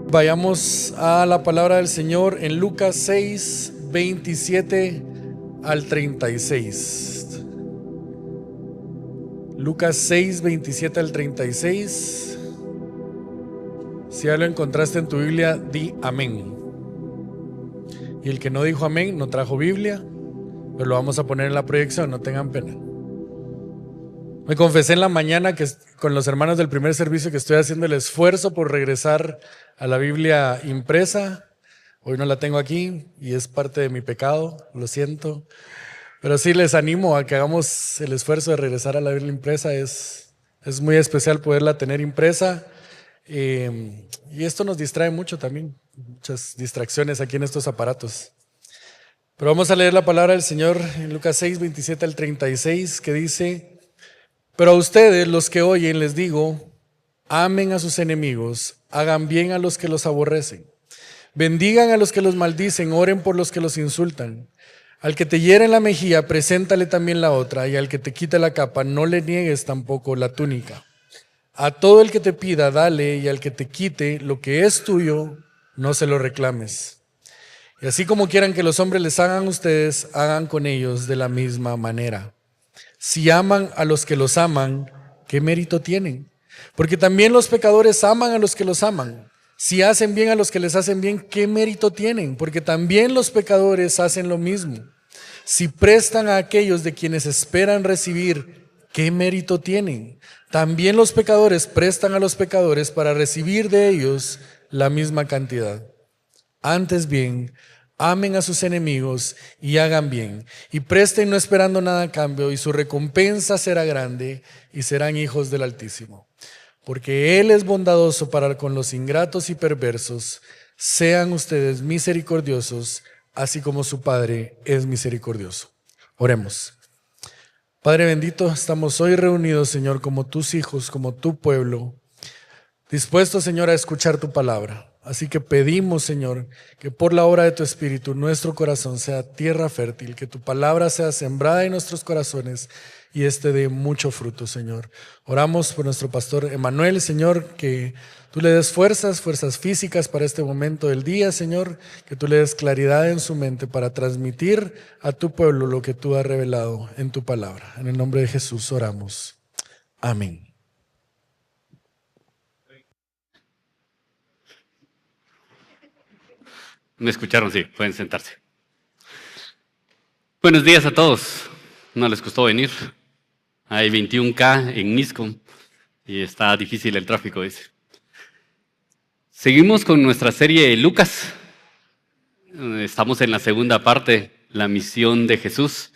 Vayamos a la palabra del Señor en Lucas 6, 27 al 36. Lucas 6, 27 al 36. Si ya lo encontraste en tu Biblia, di amén. Y el que no dijo amén no trajo Biblia, pero lo vamos a poner en la proyección, no tengan pena. Me confesé en la mañana que con los hermanos del primer servicio que estoy haciendo el esfuerzo por regresar a la Biblia impresa. Hoy no la tengo aquí y es parte de mi pecado, lo siento. Pero sí les animo a que hagamos el esfuerzo de regresar a la Biblia impresa. Es muy especial poderla tener impresa. Y esto nos distrae mucho también, muchas distracciones aquí en estos aparatos. Pero vamos a leer la palabra del Señor en Lucas 6, 27 al 36, que dice: pero a ustedes, los que oyen, les digo, amen a sus enemigos, hagan bien a los que los aborrecen, bendigan a los que los maldicen, oren por los que los insultan. Al que te hiere en la mejilla, preséntale también la otra, y al que te quite la capa, no le niegues tampoco la túnica. A todo el que te pida, dale, y al que te quite lo que es tuyo, no se lo reclames. Y así como quieran que los hombres les hagan a ustedes, hagan con ellos de la misma manera. Si aman a los que los aman, ¿qué mérito tienen? Porque también los pecadores aman a los que los aman. Si hacen bien a los que les hacen bien, ¿qué mérito tienen? Porque también los pecadores hacen lo mismo. Si prestan a aquellos de quienes esperan recibir, ¿qué mérito tienen? También los pecadores prestan a los pecadores para recibir de ellos la misma cantidad. Antes bien, amen a sus enemigos y hagan bien, y presten no esperando nada a cambio, y su recompensa será grande, y serán hijos del Altísimo. Porque Él es bondadoso para con los ingratos y perversos. Sean ustedes misericordiosos, así como su Padre es misericordioso. Oremos. Padre bendito, estamos hoy reunidos, Señor, como tus hijos, como tu pueblo, dispuestos, Señor, a escuchar tu palabra. Así que pedimos, Señor, que por la obra de tu Espíritu nuestro corazón sea tierra fértil, que tu palabra sea sembrada en nuestros corazones y dé mucho fruto, Señor. Oramos por nuestro pastor Emanuel, Señor, que tú le des fuerzas físicas para este momento del día, Señor, que tú le des claridad en su mente para transmitir a tu pueblo lo que tú has revelado en tu palabra. En el nombre de Jesús oramos. Amén. ¿Me escucharon? Sí, pueden sentarse. Buenos días a todos. No les costó venir. Hay 21K en Misco y está difícil el tráfico, dice. Seguimos con nuestra serie de Lucas. Estamos en la segunda parte, la misión de Jesús.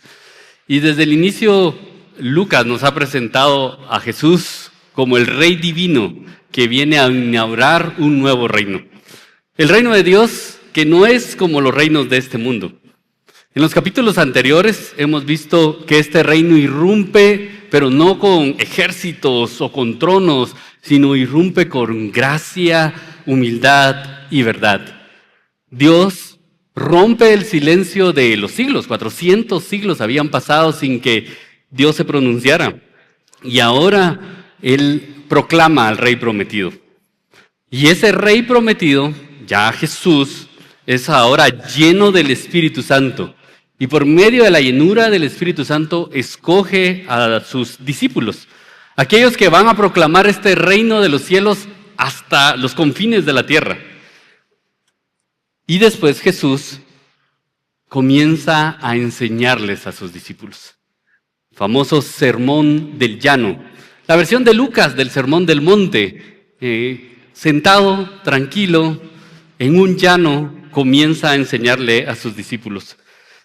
Y desde el inicio, Lucas nos ha presentado a Jesús como el Rey Divino que viene a inaugurar un nuevo reino. El reino de Dios, que no es como los reinos de este mundo. En los capítulos anteriores hemos visto que este reino irrumpe, pero no con ejércitos o con tronos, sino irrumpe con gracia, humildad y verdad. Dios rompe el silencio de los siglos. 400 siglos habían pasado sin que Dios se pronunciara. Y ahora Él proclama al Rey prometido. Y ese Rey prometido, ya Jesús, es ahora lleno del Espíritu Santo. Y por medio de la llenura del Espíritu Santo, escoge a sus discípulos. Aquellos que van a proclamar este reino de los cielos hasta los confines de la tierra. Y después Jesús comienza a enseñarles a sus discípulos. Famoso Sermón del Llano. La versión de Lucas del Sermón del Monte. Sentado, tranquilo, en un llano, comienza a enseñarle a sus discípulos.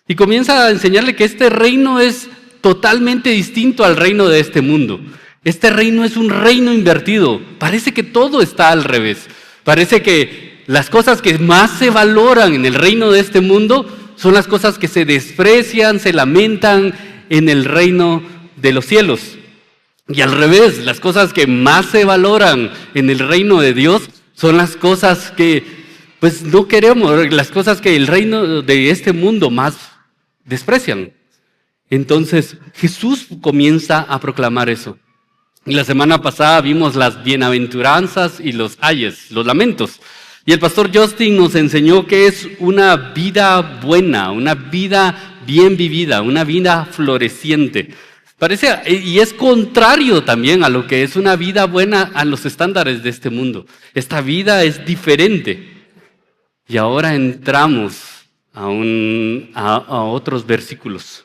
Y comienza a enseñarle que este reino es totalmente distinto al reino de este mundo. Este reino es un reino invertido. Parece que todo está al revés. Parece que las cosas que más se valoran en el reino de este mundo son las cosas que se desprecian, se lamentan en el reino de los cielos. Y al revés, las cosas que más se valoran en el reino de Dios son las cosas que pues no queremos, las cosas que el reino de este mundo más desprecian. Entonces Jesús comienza a proclamar eso. Y la semana pasada vimos las bienaventuranzas y los ayes, los lamentos. Y el pastor Justin nos enseñó que es una vida buena, una vida bien vivida, una vida floreciente. Y es contrario también a lo que es una vida buena a los estándares de este mundo. Esta vida es diferente. Y ahora entramos a otros versículos.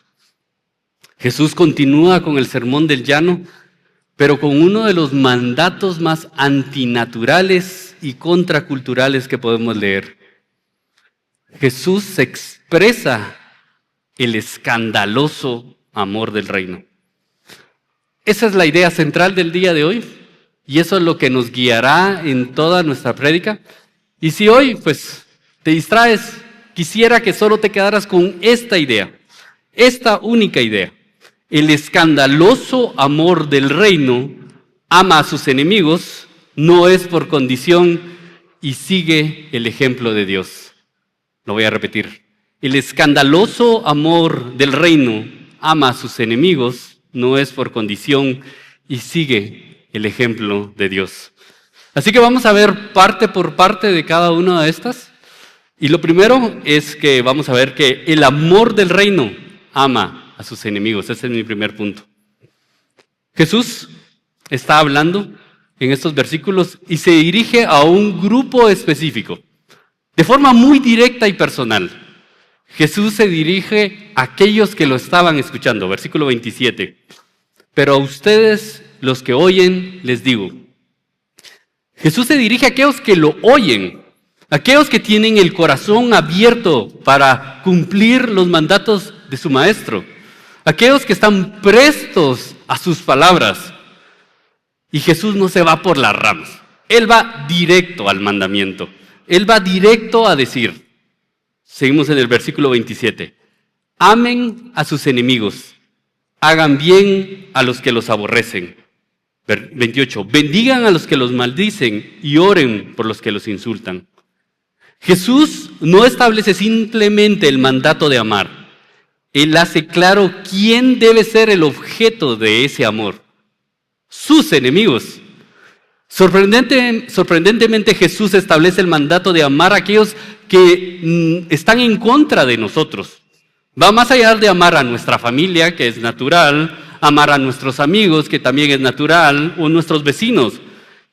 Jesús continúa con el sermón del llano, pero con uno de los mandatos más antinaturales y contraculturales que podemos leer. Jesús expresa el escandaloso amor del reino. Esa es la idea central del día de hoy y eso es lo que nos guiará en toda nuestra prédica. Y si hoy, pues, te distraes, quisiera que solo te quedaras con esta idea, esta única idea. El escandaloso amor del reino ama a sus enemigos, no es por condición y sigue el ejemplo de Dios. Lo voy a repetir. El escandaloso amor del reino ama a sus enemigos, no es por condición y sigue el ejemplo de Dios. Así que vamos a ver parte por parte de cada una de estas. Y lo primero es que vamos a ver que el amor del reino ama a sus enemigos. Ese es mi primer punto. Jesús está hablando en estos versículos y se dirige a un grupo específico, de forma muy directa y personal. Jesús se dirige a aquellos que lo estaban escuchando. Versículo 27. Pero a ustedes, los que oyen, les digo. Jesús se dirige a aquellos que lo oyen, aquellos que tienen el corazón abierto para cumplir los mandatos de su maestro, aquellos que están prestos a sus palabras. Y Jesús no se va por las ramas. Él va directo al mandamiento. Él va directo a decir. Seguimos en el versículo 27. Amen a sus enemigos. Hagan bien a los que los aborrecen. 28. Bendigan a los que los maldicen y oren por los que los insultan. Jesús no establece simplemente el mandato de amar. Él hace claro quién debe ser el objeto de ese amor. Sus enemigos. Sorprendentemente Jesús establece el mandato de amar a aquellos que están en contra de nosotros. Va más allá de amar a nuestra familia, que es natural, amar a nuestros amigos, que también es natural, o nuestros vecinos.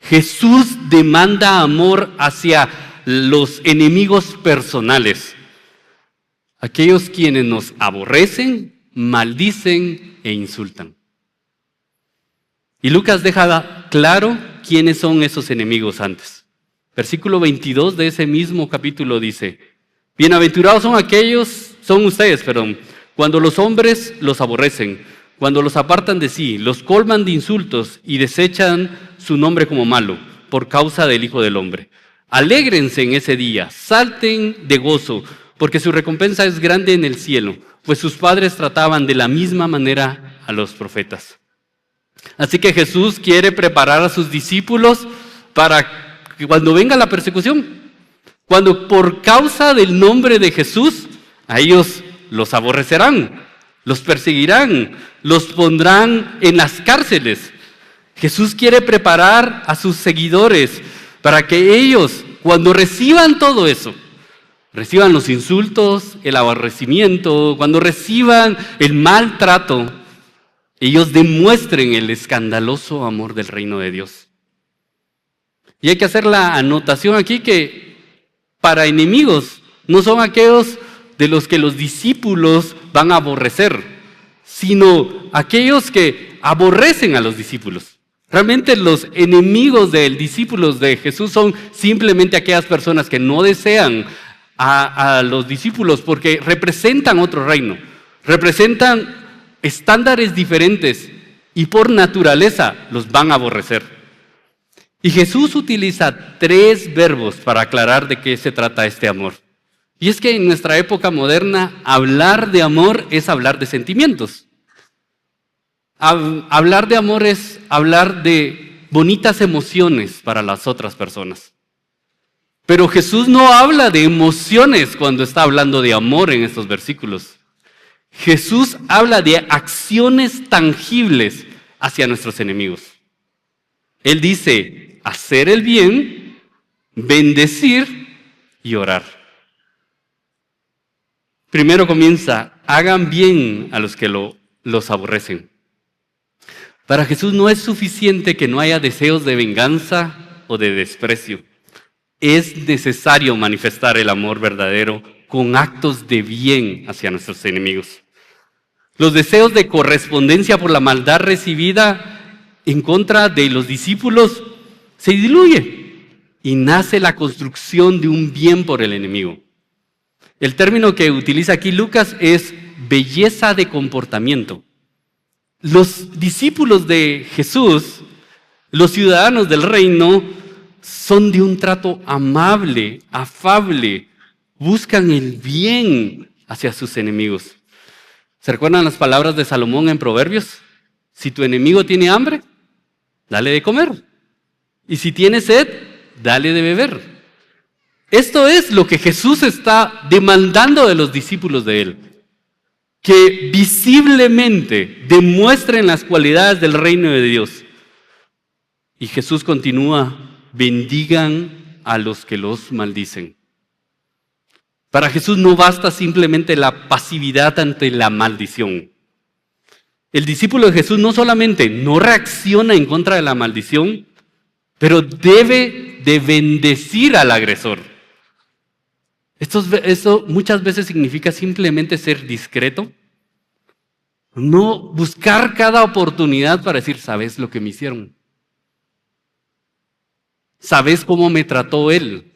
Jesús demanda amor hacia los enemigos personales, aquellos quienes nos aborrecen, maldicen e insultan. Y Lucas deja claro quiénes son esos enemigos antes. Versículo 22 de ese mismo capítulo dice: bienaventurados son ustedes, cuando los hombres los aborrecen, cuando los apartan de sí, los colman de insultos y desechan su nombre como malo, por causa del Hijo del Hombre. Alégrense en ese día, salten de gozo, porque su recompensa es grande en el cielo, pues sus padres trataban de la misma manera a los profetas. Así que Jesús quiere preparar a sus discípulos para que cuando venga la persecución, cuando por causa del nombre de Jesús, a ellos los aborrecerán, los perseguirán, los pondrán en las cárceles. Jesús quiere preparar a sus seguidores para que ellos, cuando reciban todo eso, reciban los insultos, el aborrecimiento, cuando reciban el maltrato, ellos demuestren el escandaloso amor del reino de Dios. Y hay que hacer la anotación aquí que para enemigos no son aquellos de los que los discípulos van a aborrecer, sino aquellos que aborrecen a los discípulos. Realmente los enemigos de los discípulos de Jesús son simplemente aquellas personas que no desean a los discípulos porque representan otro reino, representan estándares diferentes y por naturaleza los van a aborrecer. Y Jesús utiliza 3 verbos para aclarar de qué se trata este amor. Y es que en nuestra época moderna, hablar de amor es hablar de sentimientos. Hablar de amor es hablar de bonitas emociones para las otras personas. Pero Jesús no habla de emociones cuando está hablando de amor en estos versículos. Jesús habla de acciones tangibles hacia nuestros enemigos. Él dice, hacer el bien, bendecir y orar. Primero comienza, hagan bien a los que los aborrecen. Para Jesús no es suficiente que no haya deseos de venganza o de desprecio. Es necesario manifestar el amor verdadero con actos de bien hacia nuestros enemigos. Los deseos de correspondencia por la maldad recibida en contra de los discípulos se diluye y nace la construcción de un bien por el enemigo. El término que utiliza aquí Lucas es belleza de comportamiento. Los discípulos de Jesús, los ciudadanos del reino, son de un trato amable, afable, buscan el bien hacia sus enemigos. ¿Se recuerdan las palabras de Salomón en Proverbios? Si tu enemigo tiene hambre, dale de comer. Y si tiene sed, dale de beber. Esto es lo que Jesús está demandando de los discípulos de Él. Que visiblemente demuestren las cualidades del reino de Dios. Y Jesús continúa, bendigan a los que los maldicen. Para Jesús no basta simplemente la pasividad ante la maldición. El discípulo de Jesús no solamente no reacciona en contra de la maldición, pero debe de bendecir al agresor. Esto muchas veces significa simplemente ser discreto. No buscar cada oportunidad para decir, ¿sabes lo que me hicieron? ¿Sabes cómo me trató él?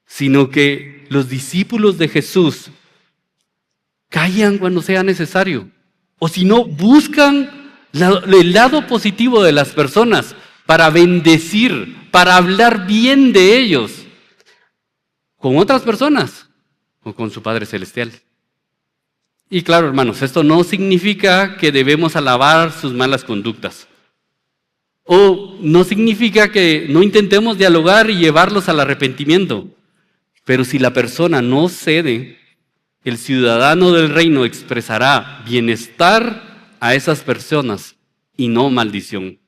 Sino que los discípulos de Jesús callan cuando sea necesario. O si no, buscan el lado positivo de las personas para bendecir, para hablar bien de ellos. Con otras personas o con su Padre Celestial. Y claro, hermanos, esto no significa que debemos alabar sus malas conductas. O no significa que no intentemos dialogar y llevarlos al arrepentimiento. Pero si la persona no cede, el ciudadano del reino expresará bienestar a esas personas y no maldición.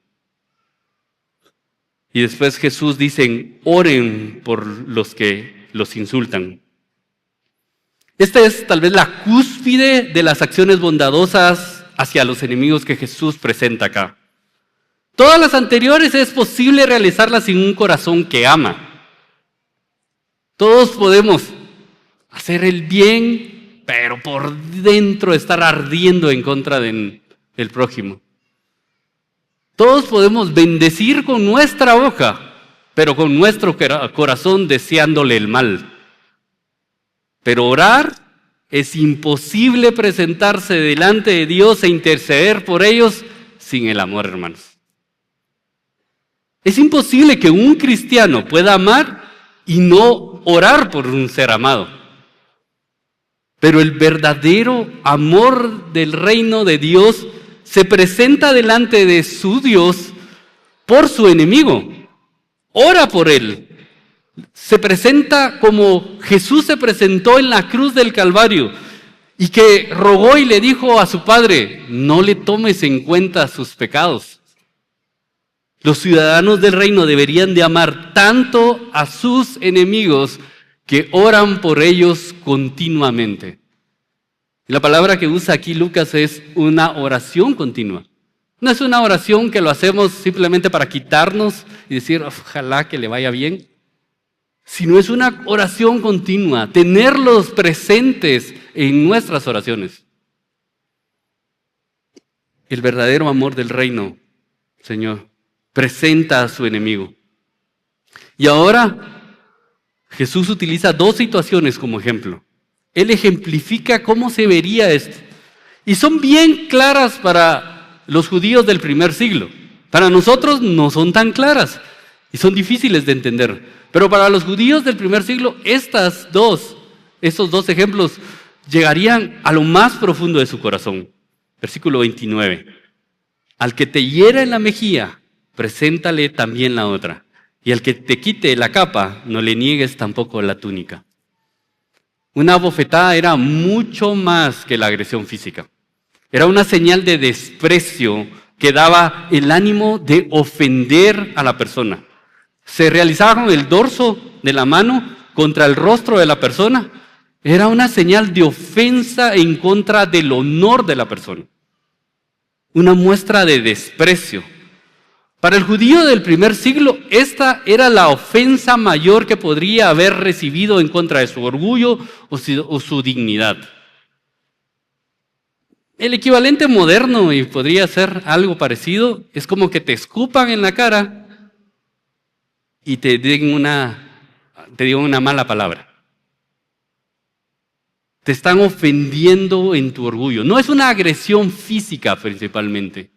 Y después Jesús dice, oren por los que los insultan. Esta es tal vez la cúspide de las acciones bondadosas hacia los enemigos que Jesús presenta acá. Todas las anteriores es posible realizarlas sin un corazón que ama. Todos podemos hacer el bien, pero por dentro estar ardiendo en contra del prójimo. Todos podemos bendecir con nuestra boca, pero con nuestro corazón deseándole el mal. Pero orar es imposible presentarse delante de Dios e interceder por ellos sin el amor, hermanos. Es imposible que un cristiano pueda amar y no orar por un ser amado. Pero el verdadero amor del reino de Dios se presenta delante de su Dios por su enemigo. Ora por él. Se presenta como Jesús se presentó en la cruz del Calvario y que rogó y le dijo a su Padre, no le tomes en cuenta sus pecados. Los ciudadanos del reino deberían de amar tanto a sus enemigos que oran por ellos continuamente. La palabra que usa aquí Lucas es una oración continua. No es una oración que lo hacemos simplemente para quitarnos y decir, ojalá que le vaya bien, sino es una oración continua, tenerlos presentes en nuestras oraciones. El verdadero amor del reino, Señor, presenta a su enemigo. Y ahora Jesús utiliza dos situaciones como ejemplo. Él ejemplifica cómo se vería esto. Y son bien claras para los judíos del primer siglo. Para nosotros no son tan claras y son difíciles de entender. Pero para los judíos del primer siglo, estos dos ejemplos llegarían a lo más profundo de su corazón. Versículo 29. Al que te hiera en la mejilla, preséntale también la otra. Y al que te quite la capa, no le niegues tampoco la túnica. Una bofetada era mucho más que la agresión física. Era una señal de desprecio que daba el ánimo de ofender a la persona. Se realizaba con el dorso de la mano contra el rostro de la persona era una señal de ofensa en contra del honor de la persona. Una muestra de desprecio. Para el judío del primer siglo, esta era la ofensa mayor que podría haber recibido en contra de su orgullo o su dignidad. El equivalente moderno, y podría ser algo parecido, es como que te escupan en la cara y te digan una mala palabra. Te están ofendiendo en tu orgullo. No es una agresión física principalmente.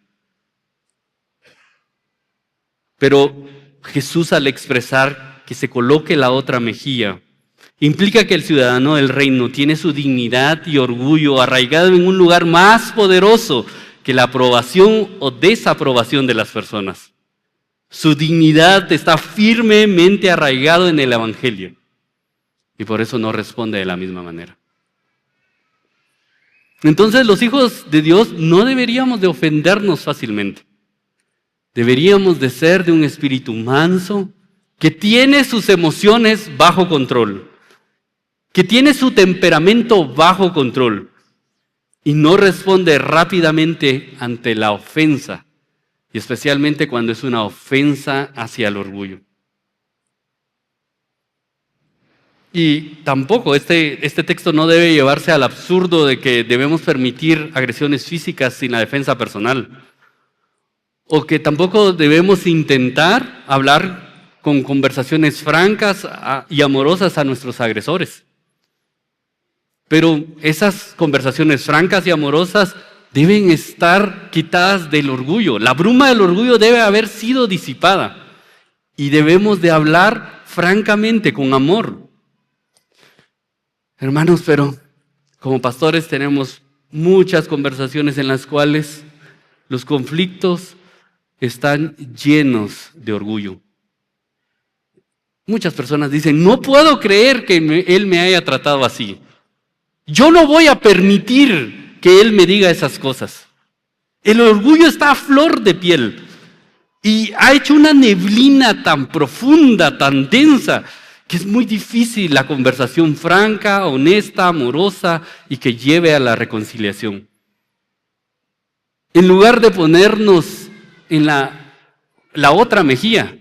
Pero Jesús, al expresar que se coloque la otra mejilla, implica que el ciudadano del reino tiene su dignidad y orgullo arraigado en un lugar más poderoso que la aprobación o desaprobación de las personas. Su dignidad está firmemente arraigado en el Evangelio y por eso no responde de la misma manera. Entonces, los hijos de Dios no deberíamos de ofendernos fácilmente. Deberíamos de ser de un espíritu manso que tiene sus emociones bajo control, que tiene su temperamento bajo control y no responde rápidamente ante la ofensa, y especialmente cuando es una ofensa hacia el orgullo. Y tampoco este texto no debe llevarse al absurdo de que debemos permitir agresiones físicas sin la defensa personal. O que tampoco debemos intentar hablar con conversaciones francas y amorosas a nuestros agresores. Pero esas conversaciones francas y amorosas deben estar quitadas del orgullo. La bruma del orgullo debe haber sido disipada. Y debemos de hablar francamente, con amor. Hermanos, pero como pastores tenemos muchas conversaciones en las cuales los conflictos están llenos de orgullo. Muchas personas dicen, no puedo creer que él me haya tratado así. Yo no voy a permitir que él me diga esas cosas. El orgullo está a flor de piel y ha hecho una neblina tan profunda, tan densa, que es muy difícil la conversación franca, honesta, amorosa y que lleve a la reconciliación. En lugar de ponernos en la otra mejilla,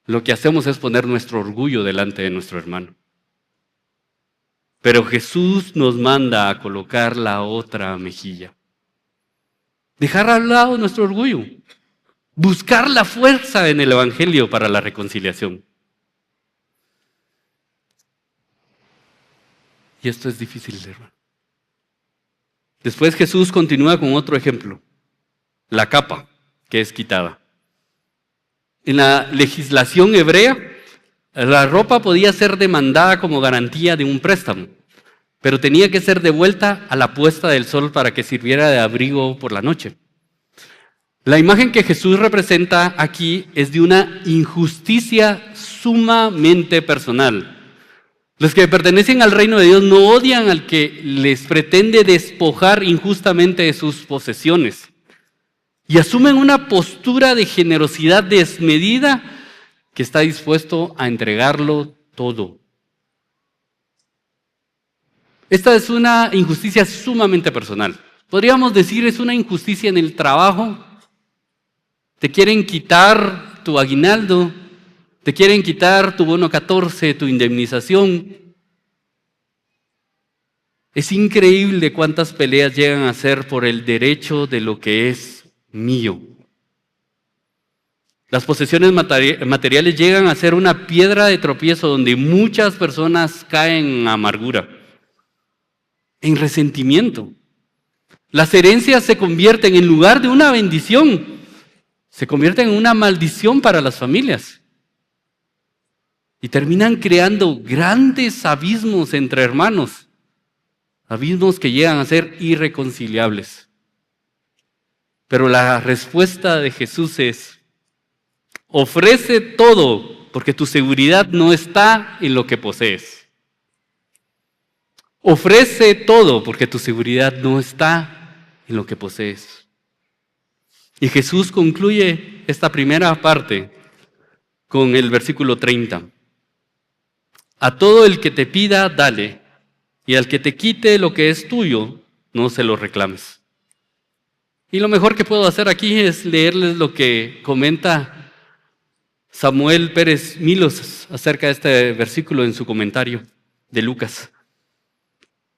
lo que hacemos es poner nuestro orgullo delante de nuestro hermano. Pero Jesús nos manda a colocar la otra mejilla. Dejar al lado nuestro orgullo. Buscar la fuerza en el Evangelio para la reconciliación. Y esto es difícil, hermano. Después Jesús continúa con otro ejemplo. La capa que es quitada. En la legislación hebrea, la ropa podía ser demandada como garantía de un préstamo, pero tenía que ser devuelta a la puesta del sol para que sirviera de abrigo por la noche. La imagen que Jesús representa aquí es de una injusticia sumamente personal. Los que pertenecen al reino de Dios no odian al que les pretende despojar injustamente de sus posesiones y asumen una postura de generosidad desmedida que está dispuesto a entregarlo todo. Esta es una injusticia sumamente personal. Podríamos decir es una injusticia en el trabajo. Te quieren quitar tu aguinaldo, te quieren quitar tu bono 14, tu indemnización. Es increíble cuántas peleas llegan a ser por el derecho de lo que es mío. Las posesiones materiales llegan a ser una piedra de tropiezo donde muchas personas caen en amargura, en resentimiento. Las herencias se convierten, en lugar de una bendición, se convierten en una maldición para las familias. Y terminan creando grandes abismos entre hermanos. Abismos que llegan a ser irreconciliables. Pero la respuesta de Jesús es: ofrece todo, porque tu seguridad no está en lo que posees. Ofrece todo, porque tu seguridad no está en lo que posees. Y Jesús concluye esta primera parte con el versículo 30. A todo el que te pida, dale, y al que te quite lo que es tuyo, no se lo reclames. Y lo mejor que puedo hacer aquí es leerles lo que comenta Samuel Pérez Milos acerca de este versículo en su comentario de Lucas.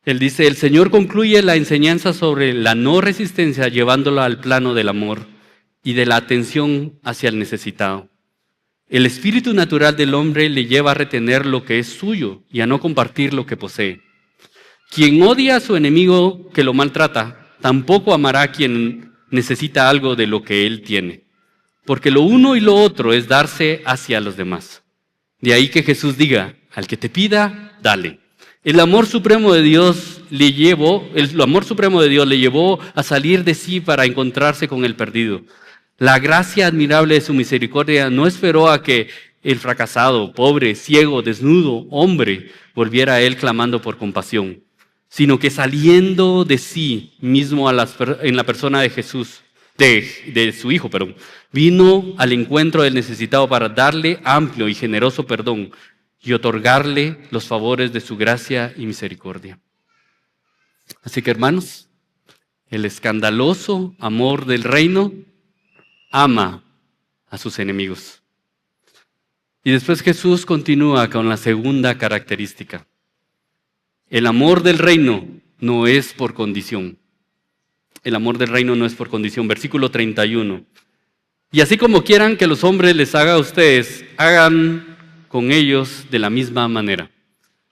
Él dice: el Señor concluye la enseñanza sobre la no resistencia llevándola al plano del amor y de la atención hacia el necesitado. El espíritu natural del hombre le lleva a retener lo que es suyo y a no compartir lo que posee. Quien odia a su enemigo que lo maltrata, tampoco amará a quien necesita algo de lo que él tiene. Porque lo uno y lo otro es darse hacia los demás. De ahí que Jesús diga: al que te pida, dale. El amor supremo de Dios le llevó a salir de sí para encontrarse con el perdido. La gracia admirable de su misericordia no esperó a que el fracasado, pobre, ciego, desnudo, hombre, volviera a él clamando por compasión, sino que saliendo de sí mismo en la persona de Jesús, de su Hijo, vino al encuentro del necesitado para darle amplio y generoso perdón y otorgarle los favores de su gracia y misericordia. Así que, hermanos, el escandaloso amor del reino ama a sus enemigos. Y después Jesús continúa con la segunda característica. El amor del reino no es por condición. El amor del reino no es por condición. Versículo 31. Y así como quieran que los hombres les haga a ustedes, hagan con ellos de la misma manera.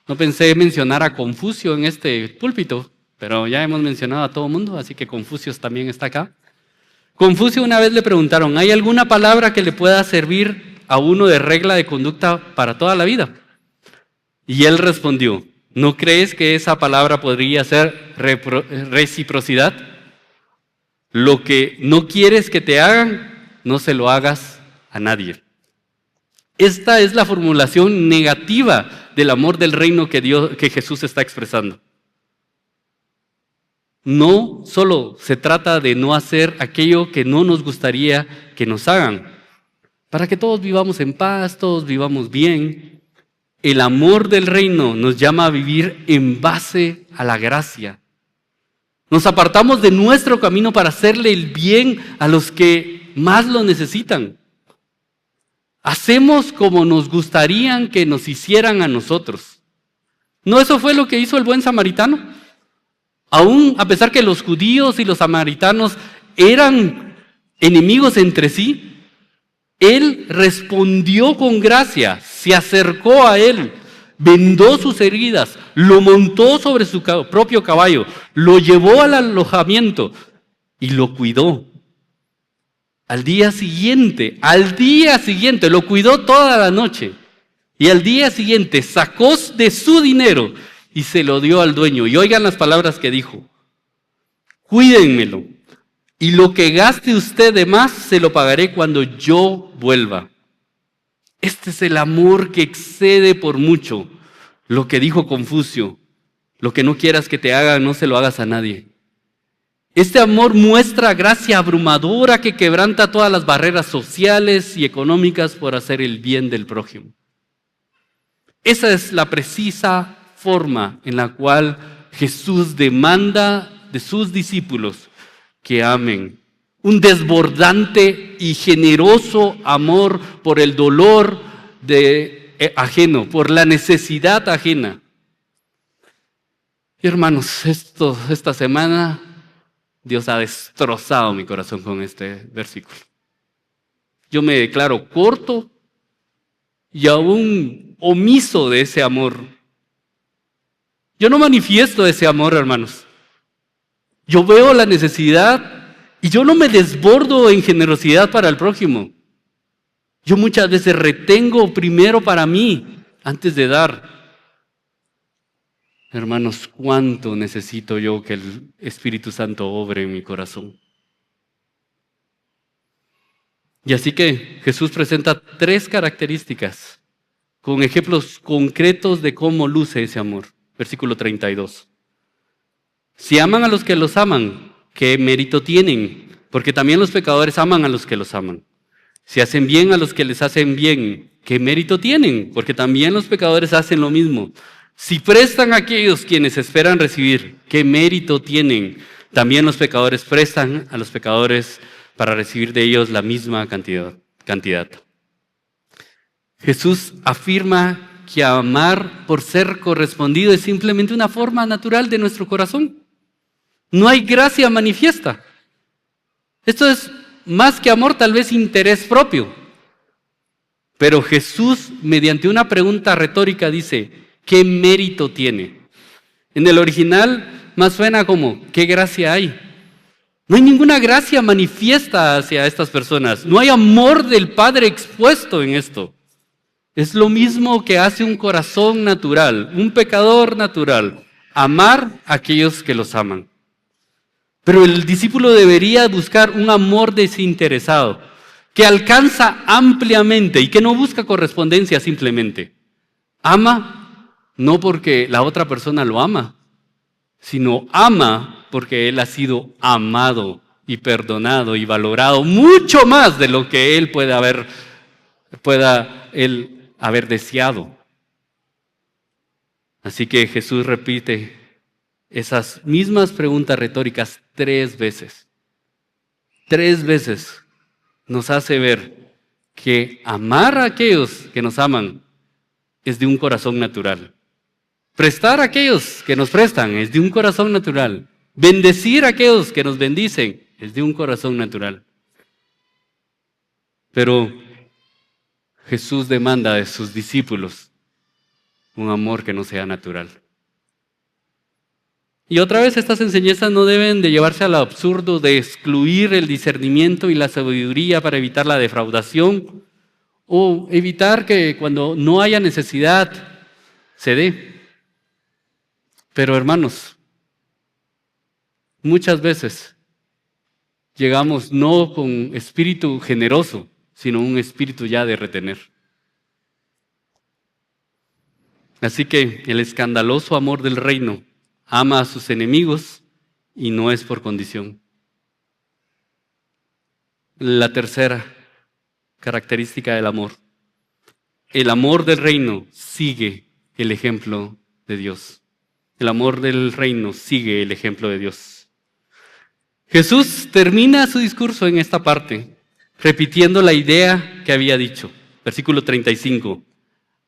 No pensé mencionar a Confucio en este púlpito, pero ya hemos mencionado a todo el mundo, así que Confucio también está acá. Confucio una vez le preguntaron: ¿hay alguna palabra que le pueda servir a uno de regla de conducta para toda la vida? Y él respondió: ¿no crees que esa palabra podría ser reciprocidad? Lo que no quieres que te hagan, no se lo hagas a nadie. Esta es la formulación negativa del amor del reino que Jesús está expresando. No solo se trata de no hacer aquello que no nos gustaría que nos hagan, para que todos vivamos en paz, todos vivamos bien. El amor del reino nos llama a vivir en base a la gracia. Nos apartamos de nuestro camino para hacerle el bien a los que más lo necesitan. Hacemos como nos gustaría que nos hicieran a nosotros. ¿No eso fue lo que hizo el buen samaritano? Aún a pesar que los judíos y los samaritanos eran enemigos entre sí, él respondió con gracia, se acercó a él, vendó sus heridas, lo montó sobre su propio caballo, lo llevó al alojamiento y lo cuidó. Al día siguiente, lo cuidó toda la noche. Y al día siguiente sacó de su dinero y se lo dio al dueño. Y oigan las palabras que dijo: cuídenmelo, y lo que gaste usted de más se lo pagaré cuando yo vuelva. Este es el amor que excede por mucho lo que dijo Confucio: lo que no quieras que te hagan, no se lo hagas a nadie. Este amor muestra gracia abrumadora que quebranta todas las barreras sociales y económicas por hacer el bien del prójimo. Esa es la precisa forma en la cual Jesús demanda de sus discípulos que amen. Un desbordante y generoso amor por el dolor ajeno, por la necesidad ajena. Y hermanos, esta semana Dios ha destrozado mi corazón con este versículo. Yo me declaro corto y aún omiso de ese amor. Yo no manifiesto ese amor, hermanos. Yo veo la necesidad y yo no me desbordo en generosidad para el prójimo. Yo muchas veces retengo primero para mí antes de dar. Hermanos, cuánto necesito yo que el Espíritu Santo obre en mi corazón. Y así que Jesús presenta 3 características con ejemplos concretos de cómo luce ese amor. Versículo 32. Si aman a los que los aman, ¿qué mérito tienen? Porque también los pecadores aman a los que los aman. Si hacen bien a los que les hacen bien, ¿qué mérito tienen? Porque también los pecadores hacen lo mismo. Si prestan a aquellos quienes esperan recibir, ¿qué mérito tienen? También los pecadores prestan a los pecadores para recibir de ellos la misma cantidad. Jesús afirma que amar por ser correspondido es simplemente una forma natural de nuestro corazón. No hay gracia manifiesta. Esto es más que amor, tal vez interés propio. Pero Jesús, mediante una pregunta retórica, dice, ¿qué mérito tiene? En el original más suena como, ¿qué gracia hay? No hay ninguna gracia manifiesta hacia estas personas. No hay amor del Padre expuesto en esto. Es lo mismo que hace un corazón natural, un pecador natural, amar a aquellos que los aman. Pero el discípulo debería buscar un amor desinteresado, que alcanza ampliamente y que no busca correspondencia simplemente. Ama no porque la otra persona lo ama, sino ama porque él ha sido amado y perdonado y valorado mucho más de lo que él pueda haber deseado. Así que Jesús repite esas mismas preguntas retóricas 3 veces. 3 veces nos hace ver que amar a aquellos que nos aman es de un corazón natural. Prestar a aquellos que nos prestan es de un corazón natural. Bendecir a aquellos que nos bendicen es de un corazón natural. Pero Jesús demanda de sus discípulos un amor que no sea natural. Y otra vez estas enseñanzas no deben de llevarse al absurdo de excluir el discernimiento y la sabiduría para evitar la defraudación o evitar que cuando no haya necesidad se dé. Pero hermanos, muchas veces llegamos no con espíritu generoso, sino un espíritu ya de retener. Así que el escandaloso amor del reino ama a sus enemigos y no es por condición. La tercera característica del amor. El amor del reino sigue el ejemplo de Dios. El amor del reino sigue el ejemplo de Dios. Jesús termina su discurso en esta parte, repitiendo la idea que había dicho. Versículo 35.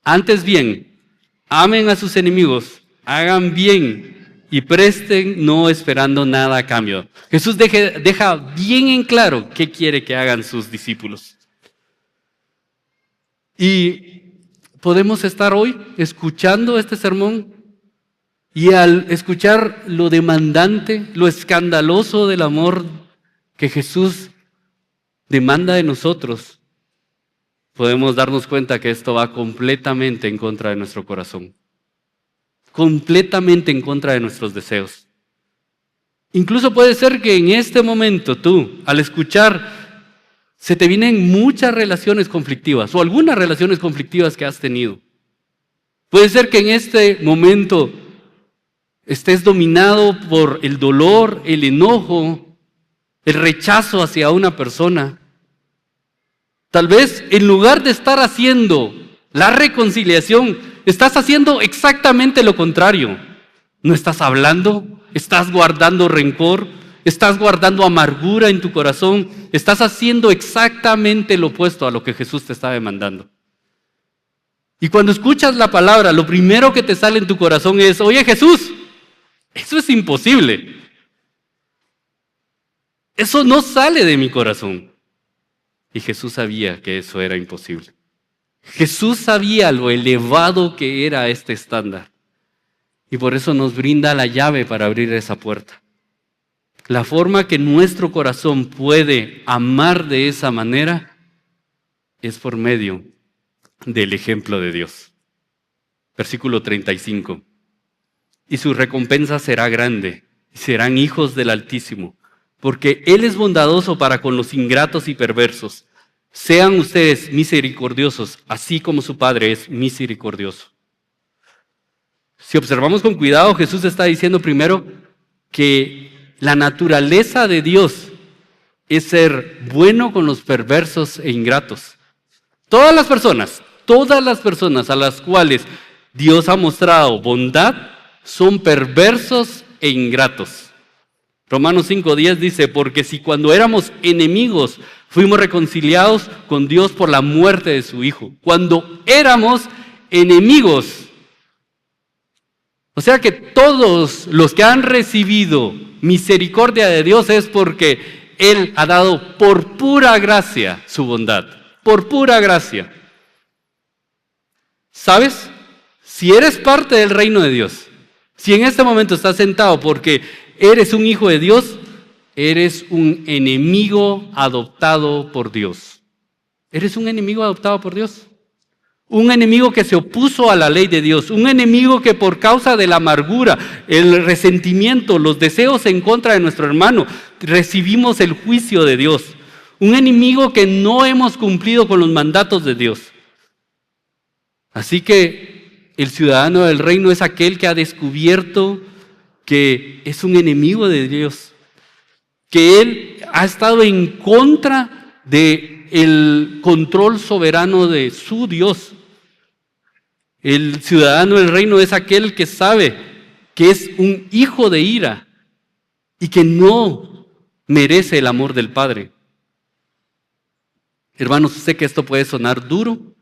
Antes bien, amen a sus enemigos, hagan bien y presten no esperando nada a cambio. Jesús deja bien en claro qué quiere que hagan sus discípulos. Y podemos estar hoy escuchando este sermón y al escuchar lo demandante, lo escandaloso del amor que Jesús demanda de nosotros, podemos darnos cuenta que esto va completamente en contra de nuestro corazón. Completamente en contra de nuestros deseos. Incluso puede ser que en este momento tú, al escuchar, se te vienen muchas relaciones conflictivas o algunas relaciones conflictivas que has tenido. Puede ser que en este momento estés dominado por el dolor, el enojo, el rechazo hacia una persona. Tal vez en lugar de estar haciendo la reconciliación, estás haciendo exactamente lo contrario. No estás hablando, estás guardando rencor, estás guardando amargura en tu corazón, estás haciendo exactamente lo opuesto a lo que Jesús te está demandando. Y cuando escuchas la palabra, lo primero que te sale en tu corazón es, oye Jesús, eso es imposible. Eso no sale de mi corazón. Y Jesús sabía que eso era imposible. Jesús sabía lo elevado que era este estándar. Y por eso nos brinda la llave para abrir esa puerta. La forma que nuestro corazón puede amar de esa manera es por medio del ejemplo de Dios. Versículo 35. Y su recompensa será grande, y serán hijos del Altísimo, porque Él es bondadoso para con los ingratos y perversos. Sean ustedes misericordiosos, así como su Padre es misericordioso. Si observamos con cuidado, Jesús está diciendo primero que la naturaleza de Dios es ser bueno con los perversos e ingratos. Todas las personas, Todas las personas a las cuales Dios ha mostrado bondad son perversos e ingratos. Romanos 5:10 dice, porque si cuando éramos enemigos fuimos reconciliados con Dios por la muerte de su Hijo. Cuando éramos enemigos. O sea que todos los que han recibido misericordia de Dios es porque Él ha dado por pura gracia su bondad. Por pura gracia. ¿Sabes? Si eres parte del reino de Dios, si en este momento estás sentado porque eres un hijo de Dios, eres un enemigo adoptado por Dios. Eres un enemigo adoptado por Dios. Un enemigo que se opuso a la ley de Dios. Un enemigo que por causa de la amargura, el resentimiento, los deseos en contra de nuestro hermano, recibimos el juicio de Dios. Un enemigo que no hemos cumplido con los mandatos de Dios. Así que el ciudadano del reino es aquel que ha descubierto que es un enemigo de Dios, que él ha estado en contra del control soberano de su Dios. El ciudadano del reino es aquel que sabe que es un hijo de ira y que no merece el amor del Padre. Hermanos, sé que esto puede sonar duro,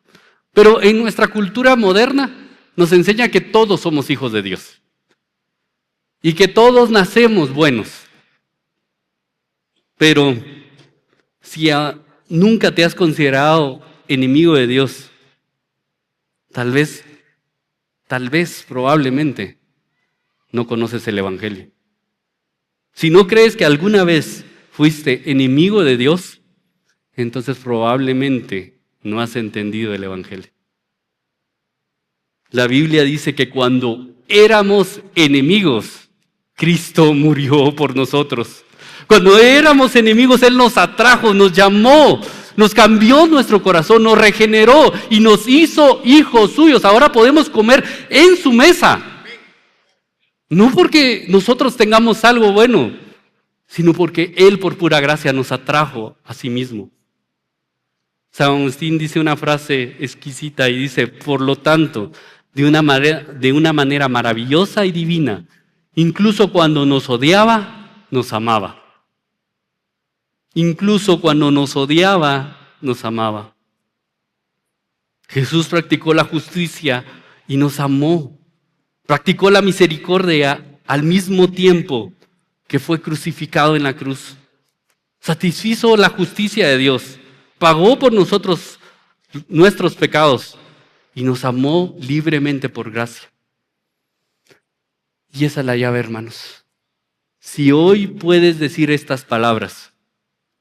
pero en nuestra cultura moderna nos enseña que todos somos hijos de Dios. Y que todos nacemos buenos. Pero si nunca te has considerado enemigo de Dios, tal vez, probablemente, no conoces el Evangelio. Si no crees que alguna vez fuiste enemigo de Dios, entonces probablemente no has entendido el Evangelio. La Biblia dice que cuando éramos enemigos, Cristo murió por nosotros. Cuando éramos enemigos, Él nos atrajo, nos llamó, nos cambió nuestro corazón, nos regeneró y nos hizo hijos suyos. Ahora podemos comer en su mesa. No porque nosotros tengamos algo bueno, sino porque Él por pura gracia nos atrajo a sí mismo. San Agustín dice una frase exquisita y dice, por lo tanto, de una manera maravillosa y divina, incluso cuando nos odiaba, nos amaba. Incluso cuando nos odiaba, nos amaba. Jesús practicó la justicia y nos amó. Practicó la misericordia al mismo tiempo que fue crucificado en la cruz. Satisfizo la justicia de Dios. Pagó por nosotros nuestros pecados y nos amó libremente por gracia. Y esa es la llave, hermanos. Si hoy puedes decir estas palabras,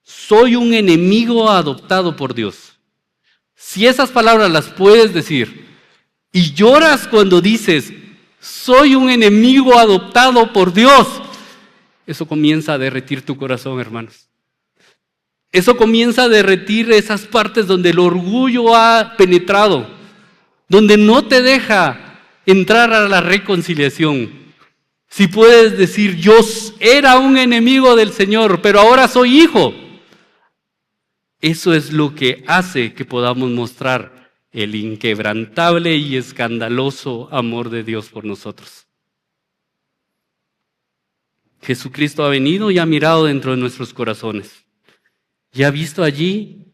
soy un enemigo adoptado por Dios. Si esas palabras las puedes decir y lloras cuando dices, soy un enemigo adoptado por Dios, eso comienza a derretir tu corazón, hermanos. Eso comienza a derretir esas partes donde el orgullo ha penetrado, donde no te deja entrar a la reconciliación. Si puedes decir, yo era un enemigo del Señor, pero ahora soy hijo. Eso es lo que hace que podamos mostrar el inquebrantable y escandaloso amor de Dios por nosotros. Jesucristo ha venido y ha mirado dentro de nuestros corazones. Y ha visto allí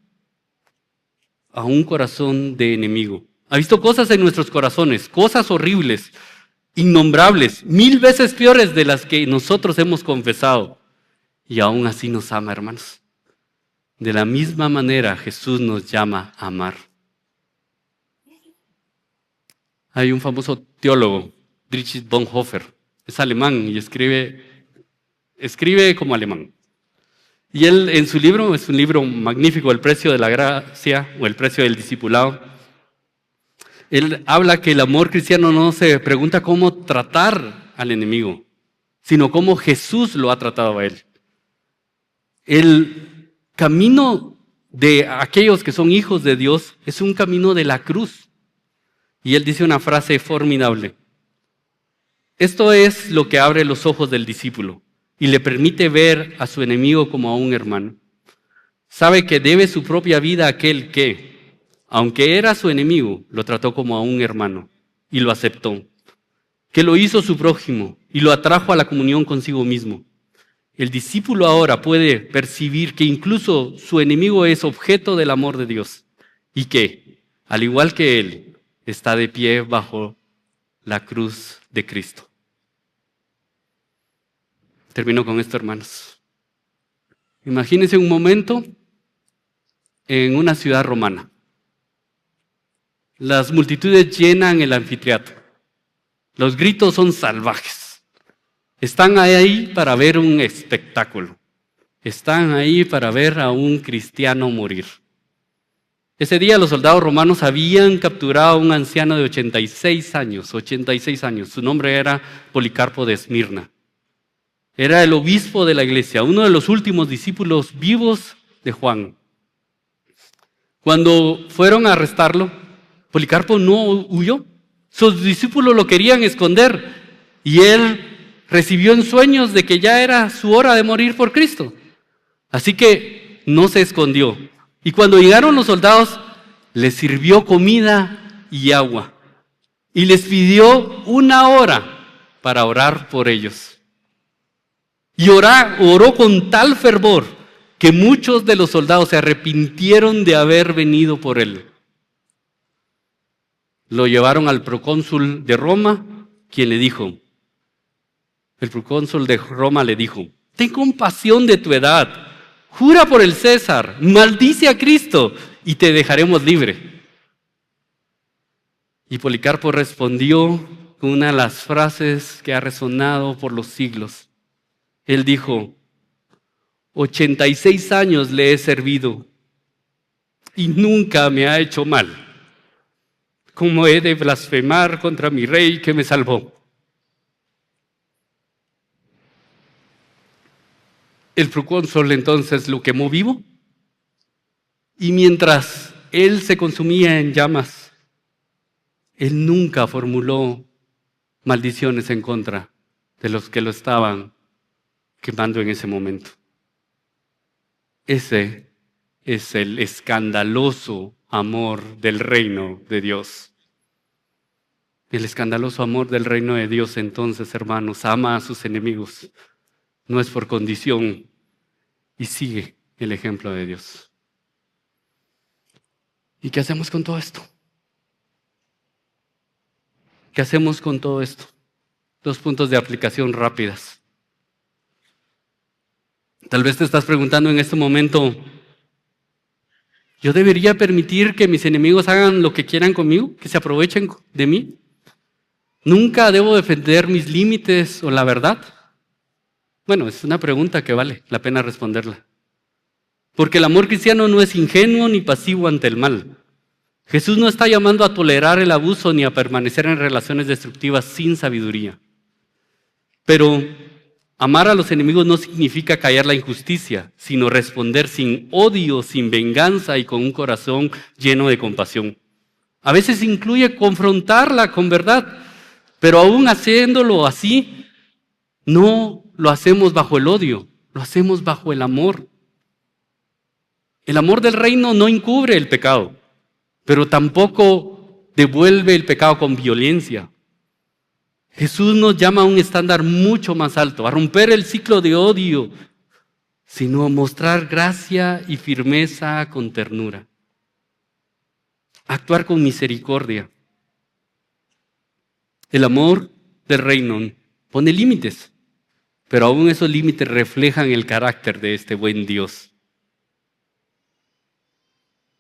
a un corazón de enemigo. Ha visto cosas en nuestros corazones, cosas horribles, innombrables, 1000 veces peores de las que nosotros hemos confesado. Y aún así nos ama, hermanos. De la misma manera Jesús nos llama a amar. Hay un famoso teólogo, Dietrich Bonhoeffer, es alemán y escribe como alemán. Y él en su libro, es un libro magnífico, El precio de la gracia o El precio del discipulado, él habla que el amor cristiano no se pregunta cómo tratar al enemigo, sino cómo Jesús lo ha tratado a él. El camino de aquellos que son hijos de Dios es un camino de la cruz. Y él dice una frase formidable. Esto es lo que abre los ojos del discípulo y le permite ver a su enemigo como a un hermano. Sabe que debe su propia vida a aquel que, aunque era su enemigo, lo trató como a un hermano y lo aceptó. Que lo hizo su prójimo y lo atrajo a la comunión consigo mismo. El discípulo ahora puede percibir que incluso su enemigo es objeto del amor de Dios y que, al igual que él, está de pie bajo la cruz de Cristo. Termino con esto, hermanos. Imagínense un momento en una ciudad romana. Las multitudes llenan el anfiteatro. Los gritos son salvajes. Están ahí para ver un espectáculo. Están ahí para ver a un cristiano morir. Ese día los soldados romanos habían capturado a un anciano de 86 años. Su nombre era Policarpo de Esmirna. Era el obispo de la iglesia, uno de los últimos discípulos vivos de Juan. Cuando fueron a arrestarlo, Policarpo no huyó. Sus discípulos lo querían esconder y él recibió en sueños de que ya era su hora de morir por Cristo. Así que no se escondió. Y cuando llegaron los soldados, les sirvió comida y agua. Y les pidió 1 hora para orar por ellos. Y oró con tal fervor que muchos de los soldados se arrepintieron de haber venido por él. Lo llevaron al procónsul de Roma, quien le dijo, el procónsul de Roma le dijo, ten compasión de tu edad, jura por el César, maldice a Cristo y te dejaremos libre. Y Policarpo respondió con una de las frases que ha resonado por los siglos. Él dijo, 86 años le he servido y nunca me ha hecho mal. ¿Cómo he de blasfemar contra mi rey que me salvó? El procónsul entonces lo quemó vivo y mientras él se consumía en llamas, él nunca formuló maldiciones en contra de los que lo estaban quemando en ese momento. Ese es el escandaloso amor del reino de Dios. El escandaloso amor del reino de Dios, entonces, hermanos, ama a sus enemigos. No es por condición y sigue el ejemplo de Dios. ¿Y qué hacemos con todo esto? ¿Qué hacemos con todo esto? 2 puntos de aplicación rápidas. Tal vez te estás preguntando en este momento, ¿yo debería permitir que mis enemigos hagan lo que quieran conmigo? ¿Que se aprovechen de mí? ¿Nunca debo defender mis límites o la verdad? Bueno, es una pregunta que vale la pena responderla. Porque el amor cristiano no es ingenuo ni pasivo ante el mal. Jesús no está llamando a tolerar el abuso ni a permanecer en relaciones destructivas sin sabiduría. Pero amar a los enemigos no significa callar la injusticia, sino responder sin odio, sin venganza y con un corazón lleno de compasión. A veces incluye confrontarla con verdad, pero aún haciéndolo así, no lo hacemos bajo el odio, lo hacemos bajo el amor. El amor del reino no encubre el pecado, pero tampoco devuelve el pecado con violencia. Jesús nos llama a un estándar mucho más alto, a romper el ciclo de odio, sino a mostrar gracia y firmeza con ternura. Actuar con misericordia. El amor del reino pone límites, pero aún esos límites reflejan el carácter de este buen Dios.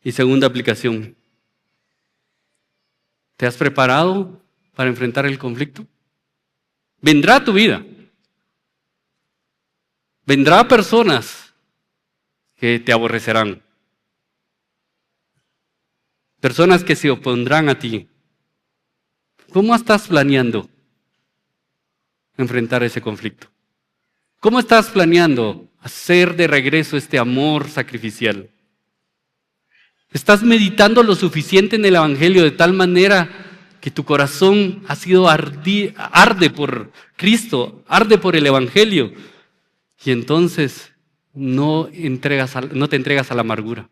Y segunda aplicación, ¿te has preparado para enfrentar el conflicto? Vendrá a tu vida. Vendrá personas que te aborrecerán. Personas que se opondrán a ti. ¿Cómo estás planeando enfrentar ese conflicto? ¿Cómo estás planeando hacer de regreso este amor sacrificial? ¿Estás meditando lo suficiente en el Evangelio de tal manera que tu corazón ha sido arde por Cristo, arde por el Evangelio, y entonces no te entregas a la amargura,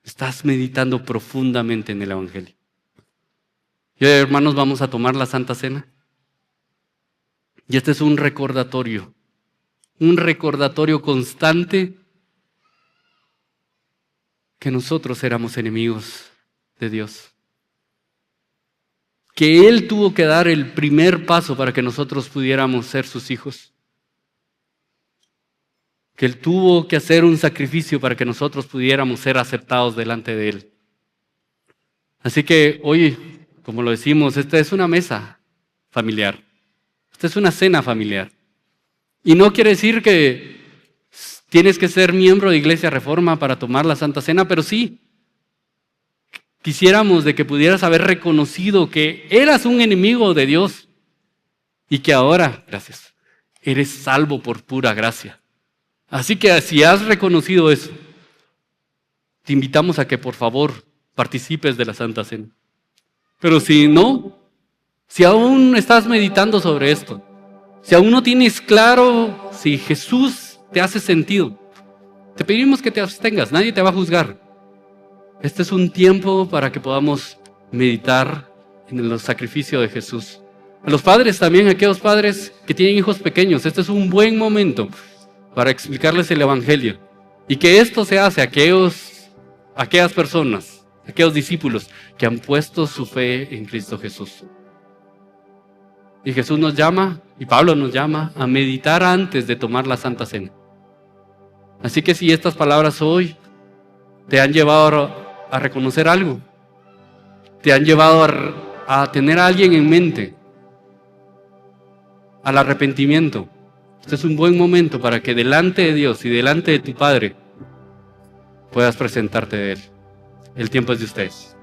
Estás meditando profundamente en el Evangelio. Y hoy, hermanos, vamos a tomar la Santa Cena. Y este es un recordatorio constante que nosotros éramos enemigos de Dios. Que Él tuvo que dar el primer paso para que nosotros pudiéramos ser sus hijos. Que Él tuvo que hacer un sacrificio para que nosotros pudiéramos ser aceptados delante de Él. Así que hoy, como lo decimos, esta es una mesa familiar. Esta es una cena familiar. Y no quiere decir que tienes que ser miembro de Iglesia Reforma para tomar la Santa Cena, pero sí, quisiéramos de que pudieras haber reconocido que eras un enemigo de Dios y que ahora, gracias, eres salvo por pura gracia. Así que si has reconocido eso, te invitamos a que por favor participes de la Santa Cena. Pero si no, si aún estás meditando sobre esto, si aún no tienes claro si Jesús te hace sentido, te pedimos que te abstengas, nadie te va a juzgar. Este es un tiempo para que podamos meditar en el sacrificio de Jesús. A los padres también, aquellos padres que tienen hijos pequeños, este es un buen momento para explicarles el Evangelio. Y que esto se hace a aquellas personas, aquellos discípulos que han puesto su fe en Cristo Jesús. Y Jesús nos llama, y Pablo nos llama, a meditar antes de tomar la Santa Cena. Así que si estas palabras hoy te han llevado a reconocer algo, te han llevado a tener a alguien en mente, al arrepentimiento, este es un buen momento para que delante de Dios y delante de tu Padre puedas presentarte a Él. El tiempo es de ustedes.